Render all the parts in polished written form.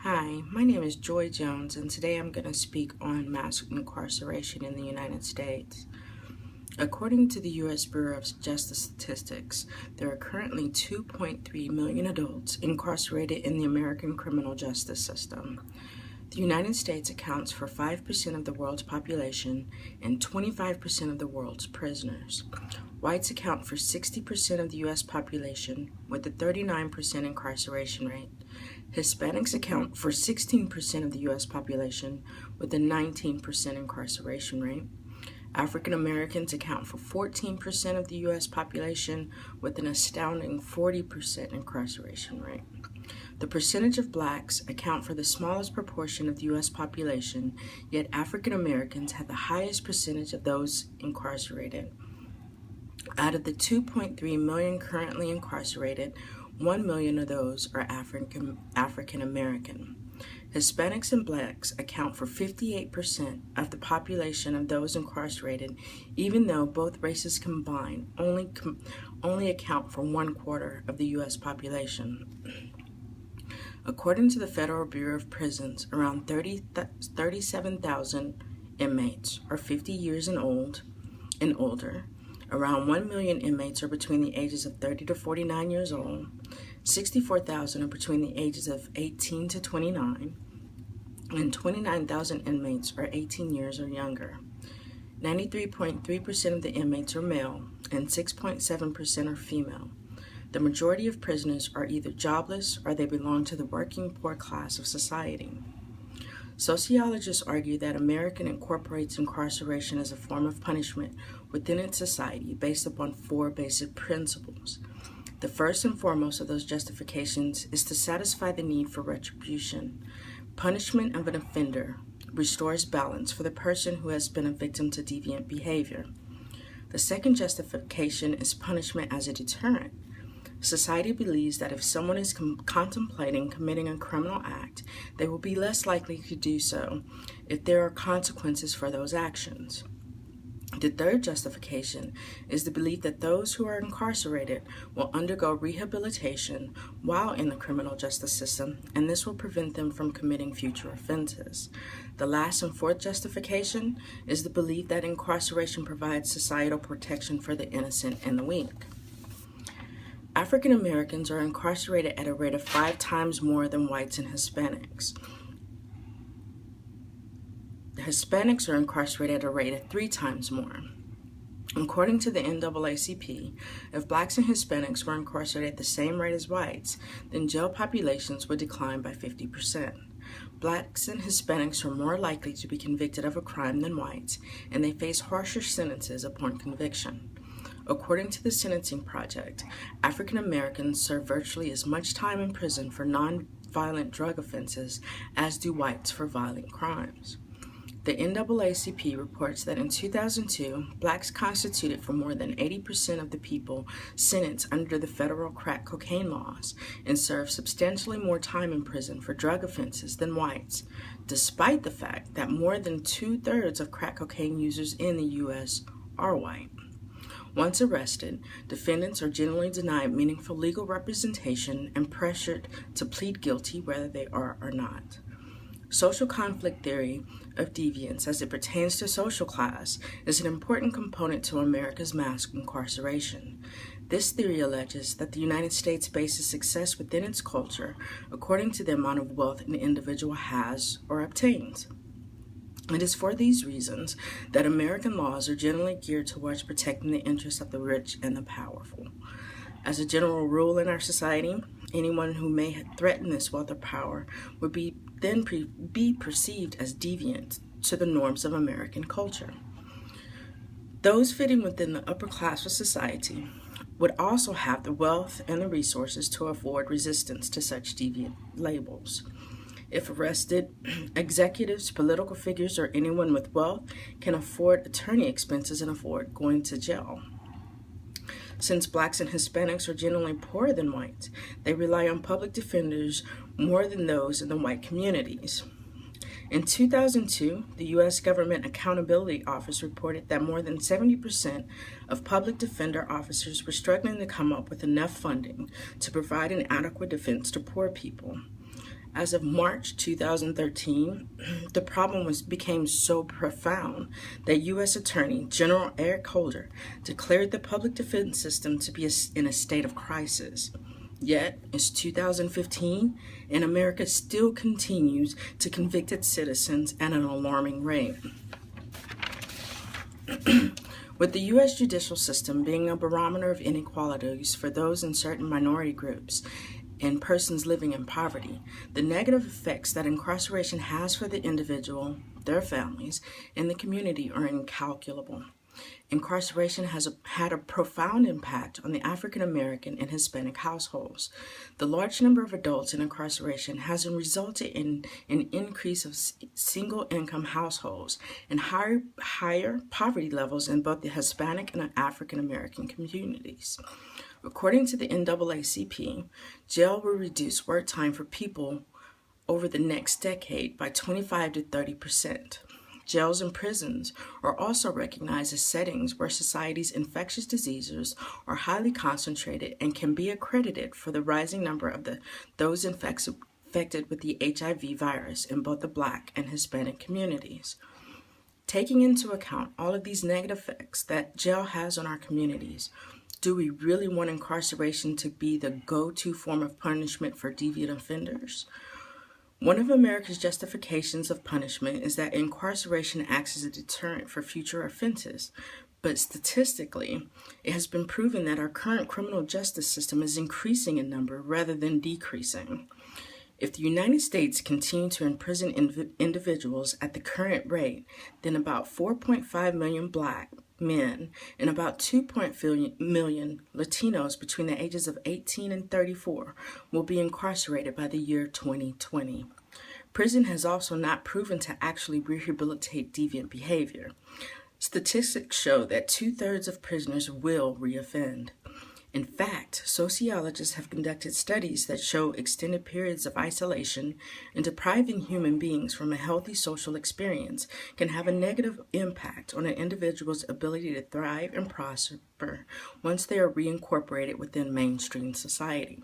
Hi, my name is Joy Jones, and today I'm going to speak on mass incarceration in the United States. According to the U.S. Bureau of Justice Statistics, there are currently 2.3 million adults incarcerated in the American criminal justice system. The United States accounts for 5% of the world's population and 25% of the world's prisoners. Whites account for 60% of the U.S. population, with a 39% incarceration rate. Hispanics account for 16% of the U.S. population, with a 19% incarceration rate. African Americans account for 14% of the U.S. population, with an astounding 40% incarceration rate. The percentage of blacks account for the smallest proportion of the U.S. population, yet African Americans have the highest percentage of those incarcerated. Out of the 2.3 million currently incarcerated, 1 million of those are African American. Hispanics and blacks account for 58% of the population of those incarcerated, even though both races combined only account for 1/4 of the U.S. population. According to the Federal Bureau of Prisons, around 37,000 inmates are 50 years and older. Around 1 million inmates are between the ages of 30 to 49 years old. 64,000 are between the ages of 18 to 29. And 29,000 inmates are 18 years or younger. 93.3% of the inmates are male, and 6.7% are female. The majority of prisoners are either jobless or they belong to the working poor class of society. Sociologists argue that America incorporates incarceration as a form of punishment within its society based upon 4 basic principles. The first and foremost of those justifications is to satisfy the need for retribution. Punishment of an offender restores balance for the person who has been a victim to deviant behavior. The second justification is punishment as a deterrent. Society believes that if someone is contemplating committing a criminal act, they will be less likely to do so if there are consequences for those actions. The third justification is the belief that those who are incarcerated will undergo rehabilitation while in the criminal justice system, and this will prevent them from committing future offenses. The last and fourth justification is the belief that incarceration provides societal protection for the innocent and the weak. African Americans are incarcerated at a rate of 5 times more than whites and Hispanics. Hispanics are incarcerated at a rate of 3 times more. According to the NAACP, if blacks and Hispanics were incarcerated at the same rate as whites, then jail populations would decline by 50%. Blacks and Hispanics are more likely to be convicted of a crime than whites, and they face harsher sentences upon conviction. According to the Sentencing Project, African Americans serve virtually as much time in prison for non-violent drug offenses as do whites for violent crimes. The NAACP reports that in 2002, blacks constituted for more than 80% of the people sentenced under the federal crack cocaine laws and served substantially more time in prison for drug offenses than whites, despite the fact that more than 2/3 of crack cocaine users in the U.S. are white. Once arrested, defendants are generally denied meaningful legal representation and pressured to plead guilty whether they are or not. Social conflict theory of deviance as it pertains to social class is an important component to America's mass incarceration. This theory alleges that the United States bases success within its culture according to the amount of wealth an individual has or obtains. It is for these reasons that American laws are generally geared towards protecting the interests of the rich and the powerful. As a general rule in our society, anyone who may threaten this wealth or power would be perceived as deviant to the norms of American culture. Those fitting within the upper class of society would also have the wealth and the resources to afford resistance to such deviant labels. If arrested, executives, political figures, or anyone with wealth can afford attorney expenses and afford going to jail. Since blacks and Hispanics are generally poorer than whites, they rely on public defenders more than those in the white communities. In 2002, the U.S. Government Accountability Office reported that more than 70% of public defender officers were struggling to come up with enough funding to provide an adequate defense to poor people. As of March 2013, the problem became so profound that U.S. Attorney General Eric Holder declared the public defense system to be in a state of crisis. Yet, it's 2015, and America still continues to convict its citizens at an alarming rate. With the U.S. judicial system being a barometer of inequalities for those in certain minority groups and persons living in poverty, the negative effects that incarceration has for the individual, their families, and the community are incalculable. Incarceration has had a profound impact on the African American and Hispanic households. The large number of adults in incarceration has resulted in an increase of single-income households and higher poverty levels in both the Hispanic and African American communities. According to the NAACP, jail will reduce work time for people over the next decade by 25 to 30%. Jails and prisons are also recognized as settings where society's infectious diseases are highly concentrated and can be accredited for the rising number of those infected with the HIV virus in both the Black and Hispanic communities. Taking into account all of these negative effects that jail has on our communities, do we really want incarceration to be the go-to form of punishment for deviant offenders? One of America's justifications of punishment is that incarceration acts as a deterrent for future offenses, but statistically, it has been proven that our current criminal justice system is increasing in number rather than decreasing. If the United States continue to imprison individuals at the current rate, then about 4.5 million Black men and about 2.4 million Latinos between the ages of 18 and 34 will be incarcerated by the year 2020. Prison has also not proven to actually rehabilitate deviant behavior. Statistics show that 2/3 of prisoners will reoffend. In fact, sociologists have conducted studies that show extended periods of isolation and depriving human beings from a healthy social experience can have a negative impact on an individual's ability to thrive and prosper once they are reincorporated within mainstream society.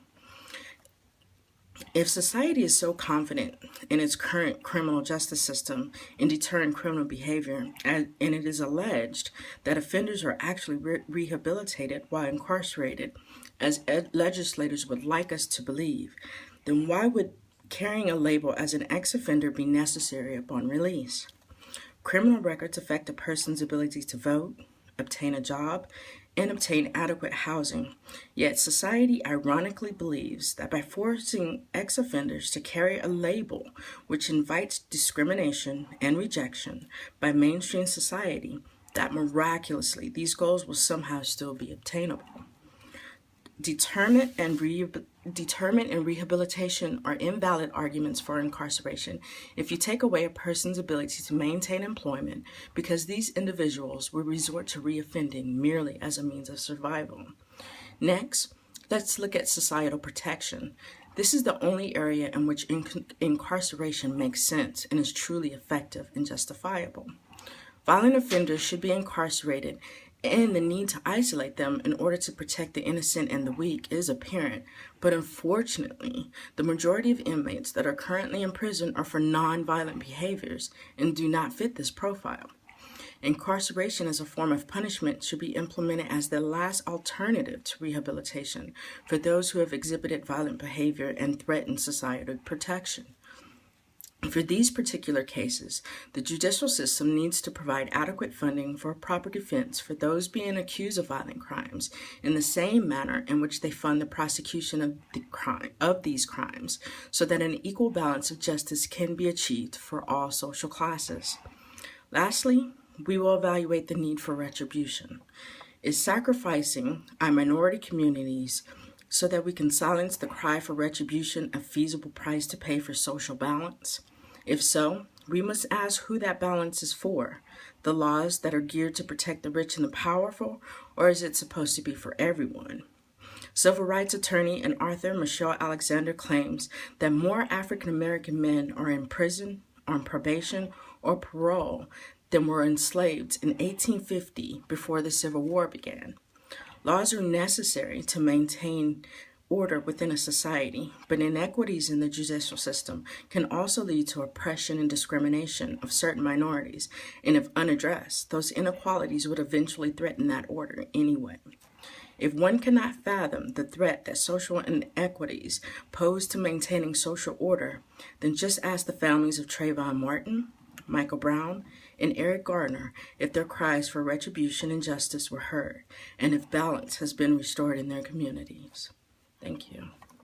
If society is so confident in its current criminal justice system in deterring criminal behavior, and it is alleged that offenders are actually rehabilitated while incarcerated, as legislators would like us to believe, then why would carrying a label as an ex-offender be necessary upon release? Criminal records affect a person's ability to vote, obtain a job, and obtain adequate housing. Yet society ironically believes that by forcing ex-offenders to carry a label which invites discrimination and rejection by mainstream society, that miraculously these goals will somehow still be obtainable. Deterrent and rehabilitation are invalid arguments for incarceration if you take away a person's ability to maintain employment, because these individuals will resort to reoffending merely as a means of survival. Next, let's look at societal protection. This is the only area in which incarceration makes sense and is truly effective and justifiable. Violent offenders should be incarcerated, and the need to isolate them in order to protect the innocent and the weak is apparent, but unfortunately, the majority of inmates that are currently in prison are for non-violent behaviors and do not fit this profile. Incarceration as a form of punishment should be implemented as the last alternative to rehabilitation for those who have exhibited violent behavior and threatened societal protection. For these particular cases, the judicial system needs to provide adequate funding for proper defense for those being accused of violent crimes in the same manner in which they fund the prosecution of these crimes, so that an equal balance of justice can be achieved for all social classes. Lastly, we will evaluate the need for retribution. Is sacrificing our minority communities so that we can silence the cry for retribution a feasible price to pay for social balance? If so, we must ask who that balance is for. The laws that are geared to protect the rich and the powerful, or is it supposed to be for everyone? Civil rights attorney and author Michelle Alexander claims that more African American men are in prison, on probation, or parole than were enslaved in 1850 before the Civil War began. Laws are necessary to maintain order within a society, but inequities in the judicial system can also lead to oppression and discrimination of certain minorities, and if unaddressed, those inequalities would eventually threaten that order anyway. If one cannot fathom the threat that social inequities pose to maintaining social order, then just ask the families of Trayvon Martin, Michael Brown, and Eric Garner if their cries for retribution and justice were heard, and if balance has been restored in their communities. Thank you.